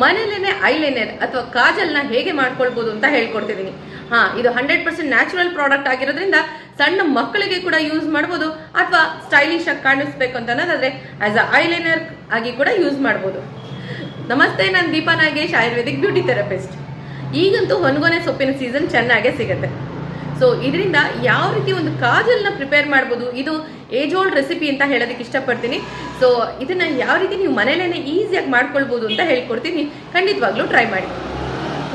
ಮನೇಲೇನೆ eyeliner ಅಥವಾ ಕಾಜಲ್ನ ಹೇಗೆ ಮಾಡ್ಕೊಳ್ಬೋದು ಅಂತ ಹೇಳ್ಕೊಡ್ತಿದ್ದೀನಿ. ಇದು 100% ನ್ಯಾಚುರಲ್ ಪ್ರಾಡಕ್ಟ್ ಆಗಿರೋದ್ರಿಂದ ಸಣ್ಣ ಮಕ್ಕಳಿಗೆ ಕೂಡ ಯೂಸ್ ಮಾಡ್ಬೋದು, ಅಥವಾ ಸ್ಟೈಲಿಶ್ ಆಗಿ ಕಾಣಿಸ್ಬೇಕು ಅಂತ ಅನ್ನೋದಾದ್ರೆ ಆಸ್ ಅ ಐಲೈನರ್ ಆಗಿ ಕೂಡ ಯೂಸ್ ಮಾಡ್ಬೋದು. ನಮಸ್ತೆ, ನಾನು ದೀಪಾ ನಾಗೇಶ್, ಆಯುರ್ವೇದಿಕ್ ಬ್ಯೂಟಿ ಥೆರಪಿಸ್ಟ್. ಈಗಂತೂ ಹೊನಗೊನೆ ಸೊಪ್ಪಿನ ಸೀಸನ್ ಚೆನ್ನಾಗೇ ಸಿಗುತ್ತೆ. ಸೊ ಇದರಿಂದ ಯಾವ ರೀತಿ ಒಂದು ಕಾಜಲ್ನ ಪ್ರಿಪೇರ್ ಮಾಡ್ಬೋದು, ಇದು ಏಜ್ ಓಲ್ಡ್ ರೆಸಿಪಿ ಅಂತ ಹೇಳೋದಕ್ಕೆ ಇಷ್ಟಪಡ್ತೀನಿ. ಸೊ ಇದನ್ನ ಯಾವ ರೀತಿ ನೀವು ಮನೇಲೇನೆ ಈಸಿಯಾಗಿ ಮಾಡ್ಕೊಳ್ಬೋದು ಅಂತ ಹೇಳ್ಕೊಡ್ತೀನಿ. ಖಂಡಿತವಾಗ್ಲೂ ಟ್ರೈ ಮಾಡಿ.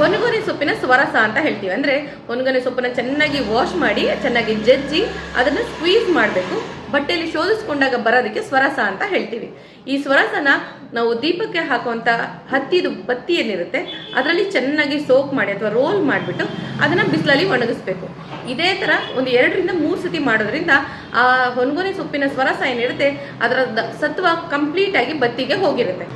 ಹೊನಗೊನೆ ಸೊಪ್ಪಿನ ಸ್ವರಸ ಅಂತ ಹೇಳ್ತೀವಿ. ಅಂದರೆ ಹೊನಗೊನೆ ಸೊಪ್ಪನ್ನ ಚೆನ್ನಾಗಿ ವಾಶ್ ಮಾಡಿ, ಚೆನ್ನಾಗಿ ಜಜ್ಜಿ ಅದನ್ನು ಸ್ಕ್ವೀಸ್ ಮಾಡಬೇಕು. ಬಟ್ಟೆಯಲ್ಲಿ ಶೋಧಿಸ್ಕೊಂಡಾಗ ಬರೋದಕ್ಕೆ ಸ್ವರಸ ಅಂತ ಹೇಳ್ತೀವಿ. ಈ ಸ್ವರಸನ ನಾವು ದೀಪಕ್ಕೆ ಹಾಕುವಂಥ ಹತ್ತಿದು ಬತ್ತಿ ಏನಿರುತ್ತೆ ಅದರಲ್ಲಿ ಚೆನ್ನಾಗಿ ಸೋಕ್ ಮಾಡಿ ಅಥವಾ ರೋಲ್ ಮಾಡಿಬಿಟ್ಟು ಅದನ್ನು ಬಿಸಿಲಲ್ಲಿ ಒಣಗಿಸ್ಬೇಕು. ಇದೇ ಥರ ಒಂದು 2 ರಿಂದ 3 ಸತಿ ಮಾಡೋದ್ರಿಂದ ಆ ಹೊನಗೊನೆ ಸೊಪ್ಪಿನ ಸ್ವರಸ ಏನಿರುತ್ತೆ ಅದರ ಸತ್ವ ಕಂಪ್ಲೀಟ್ ಆಗಿ ಬತ್ತಿಗೆ ಹೋಗಿರುತ್ತೆ.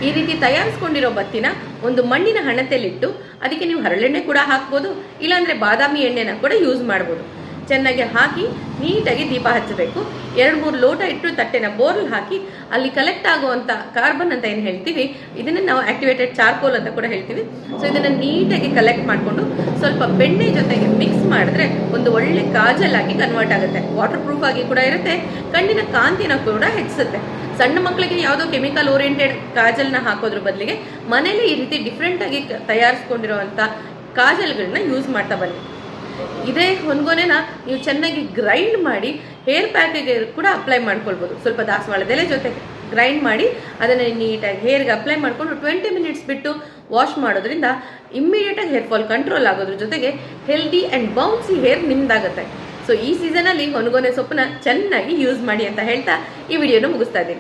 ಈ ರೀತಿ ತಯಾರಿಸ್ಕೊಂಡಿರೋ ಬತ್ತಿನ ಒಂದು ಮಣ್ಣಿನ ಹಣತೆಯಲ್ಲಿಟ್ಟು ಅದಕ್ಕೆ ನೀವು ಹರಳೆಣ್ಣೆ ಕೂಡ ಹಾಕ್ಬೋದು, ಇಲ್ಲಾಂದರೆ ಬಾದಾಮಿ ಎಣ್ಣೆನ ಕೂಡ ಯೂಸ್ ಮಾಡ್ಬೋದು. ಚೆನ್ನಾಗಿ ಹಾಕಿ ನೀಟಾಗಿ ದೀಪ ಹಚ್ಚಬೇಕು. 2-3 ಲೋಟ ಇಟ್ಟು ತಟ್ಟೆನ ಬೋರ್ಲ್ ಹಾಕಿ ಅಲ್ಲಿ ಕಲೆಕ್ಟ್ ಆಗುವಂಥ ಕಾರ್ಬನ್ ಅಂತ ಏನು ಹೇಳ್ತೀವಿ, ಇದನ್ನು ನಾವು ಆಕ್ಟಿವೇಟೆಡ್ ಚಾರ್ಕೋಲ್ ಅಂತ ಕೂಡ ಹೇಳ್ತೀವಿ. ಸೊ ಇದನ್ನು ನೀಟಾಗಿ ಕಲೆಕ್ಟ್ ಮಾಡಿಕೊಂಡು ಸ್ವಲ್ಪ ಬೆಣ್ಣೆ ಜೊತೆಗೆ ಮಿಕ್ಸ್ ಮಾಡಿದ್ರೆ ಒಂದು ಒಳ್ಳೆ ಕಾಜಲ್ ಆಗಿ ಕನ್ವರ್ಟ್ ಆಗುತ್ತೆ. ವಾಟರ್ ಪ್ರೂಫ್ ಆಗಿ ಕೂಡ ಇರುತ್ತೆ, ಕಣ್ಣಿನ ಕಾಂತಿನ ಕೂಡ ಹೆಚ್ಚಿಸುತ್ತೆ. ಸಣ್ಣ ಮಕ್ಕಳಿಗೆ ಯಾವುದೋ ಕೆಮಿಕಲ್ ಓರಿಯೆಂಟೆಡ್ ಕಾಜಲ್ನ ಹಾಕೋದ್ರ ಬದಲಿಗೆ ಮನೇಲಿ ಈ ರೀತಿ ಡಿಫ್ರೆಂಟ್ ಆಗಿ ತಯಾರಿಸ್ಕೊಂಡಿರುವಂಥ ಕಾಜಲ್ಗಳನ್ನ ಯೂಸ್ ಮಾಡ್ತಾ ಬನ್ನಿ. ಇದೇ ಹೊನಗೊನೆನ ನೀವು ಚೆನ್ನಾಗಿ ಗ್ರೈಂಡ್ ಮಾಡಿ ಹೇರ್ ಪ್ಯಾಕಿಗೆ ಕೂಡ ಅಪ್ಲೈ ಮಾಡ್ಕೊಳ್ಬೋದು. ಸ್ವಲ್ಪ ದಾಸವಾಳದ ಎಲೆ ಜೊತೆ ಗ್ರೈಂಡ್ ಮಾಡಿ ಅದನ್ನು ನೀಟಾಗಿ ಹೇರ್ಗೆ ಅಪ್ಲೈ ಮಾಡಿಕೊಂಡು 20 ಮಿನಿಟ್ಸ್ ಬಿಟ್ಟು ವಾಶ್ ಮಾಡೋದ್ರಿಂದ ಇಮ್ಮಿಡಿಯೇಟಾಗಿ ಹೇರ್ ಫಾಲ್ ಕಂಟ್ರೋಲ್ ಆಗೋದ್ರ ಜೊತೆಗೆ ಹೆಲ್ದಿ ಆ್ಯಂಡ್ ಬೌನ್ಸಿ ಹೇರ್ ನಿಮ್ದಾಗುತ್ತೆ. ಸೊ ಈ ಸೀಸನಲ್ಲಿ ಹೊನಗೊನೆ ಸೊಪ್ಪನ್ನ ಚೆನ್ನಾಗಿ ಯೂಸ್ ಮಾಡಿ ಅಂತ ಹೇಳ್ತಾ ಈ ವಿಡಿಯೋನ ಮುಗಿಸ್ತಾ ಇದ್ದೀನಿ.